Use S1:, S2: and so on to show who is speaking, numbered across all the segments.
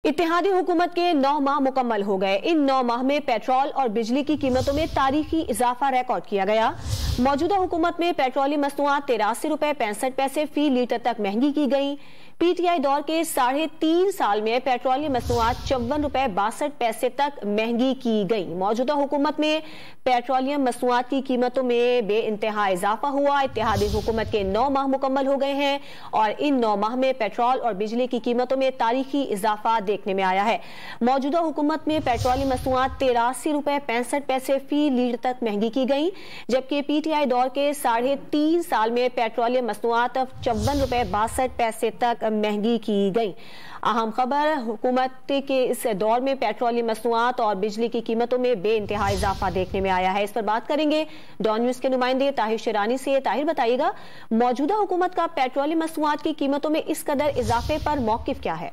S1: इत्तेहादी हुकूमत के 9 माह मुकम्मल हो गए। इन 9 माह में पेट्रोल और बिजली की कीमतों में तारीखी इजाफा रिकॉर्ड किया गया। मौजूदा हुकूमत में पेट्रोलियम मसनूआत 83 रुपए 65 पैसे फी लीटर तक महंगी की गई। पीटीआई दौर के 3.5 साल में पेट्रोलियम मसनूआत 54 रुपए 62 पैसे तक महंगी की गई। मौजूदा हुकूमत में पेट्रोलियम मसनूआत की कीमतों में बेइंतहा इजाफा हुआ। इत्तेहादी हुकूमत के 9 माह मुकम्मल हो गए हैं और इन 9 माह में पेट्रोल और बिजली की कीमतों में तारीखी इजाफा देखने में आया है। मौजूदा हुकूमत में पेट्रोलियम मसनूआत 83 रुपए 65 पैसे फी लीटर तक महंगी की गई, जबकि पीटीआई दौर के 3.5 साल में पेट्रोलियम मसनूआत 54 रुपए 62 पैसे तक महंगी की गई। अहम खबर, हुकूमत के इस दौर में पेट्रोलियम मसनूआत और बिजली की कीमतों में बेइंतहा इजाफा देखने में आया है। इस पर बात करेंगे डॉन न्यूज के नुमाइंदे ताहिर शेरानी से। ताहिर, बताइएगा, मौजूदा हुकूमत का पेट्रोलियम मसनूआत की कीमतों में इस कदर इजाफे पर मौकिफ क्या है?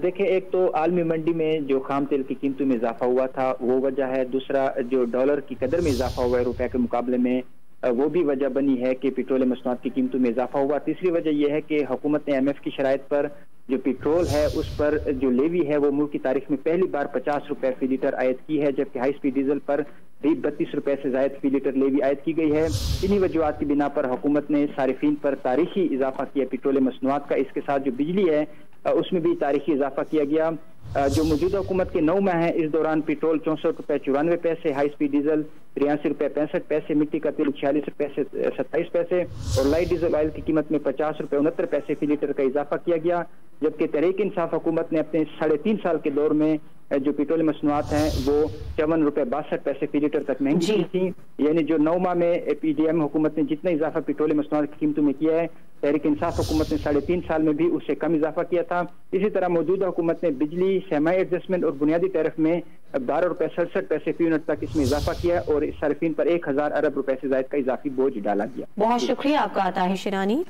S2: देखिए, एक तो आलमी मंडी में जो खाम तेल की कीमतों में इजाफा हुआ था वो वजह है। दूसरा, जो डॉलर की कदर में इजाफा हुआ है रुपए के मुकाबले में, वो भी वजह बनी है कि पेट्रोलियम मसनूआत की कीमतों में इजाफा हुआ। तीसरी वजह यह है कि हुकूमत ने IMF की शराइत पर जो पेट्रोल है उस पर जो लेवी है वो मुल्क की तारीख में पहली बार 50 रुपए फी लीटर आयद की है, जबकि हाई स्पीड डीजल पर भी 32 रुपए से जायद फी लीटर लेवी आयद की गई है। इन्हीं वजूहत की बिना पर हुकूमत ने सारिफीन पर तारीखी इजाफा किया पेट्रोलियम मसनूआत का। इसके साथ जो बिजली है उसमें भी तारीखी इजाफा किया गया। जो मौजूदा हुकूमत के 9 माह है, इस दौरान पेट्रोल 64 रुपए 94 पैसे, हाई स्पीड डीजल 83 रुपए 65 पैसे, मिट्टी का तेल 46 रुपए से 27 पैसे और लाइट डीजल ऑयल की कीमत में 50 रुपए 69 पैसे फी लीटर का इजाफा किया गया। जबकि तहरीक इंसाफ हुकूमत ने अपने 3.5 साल के दौर में जो पेट्रोलियम मसनूआत हैं वो 54 रुपए 62 पैसे फी लीटर तक महंगी की थी। यानी जो 9 माह में PDM हुकूमत ने जितना इजाफा पेट्रोलियम मसनूआत की कीमतों में किया है, तहरीक इंसाफ हुकूमत ने 3.5 साल में भी उससे कम इजाफा किया था। इसी तरह मौजूदा हुकूमत ने बिजली, सहमाई एडजस्टमेंट और बुनियादी टैरिफ में 12 रुपए 67 पैसे फी यूनिट तक इसमें इजाफा किया और सार्फिन पर 1000 अरब रुपए से ज्यादा का इजाफी बोझ डाला गया।
S1: बहुत शुक्रिया आपका ताहिर शेरानी।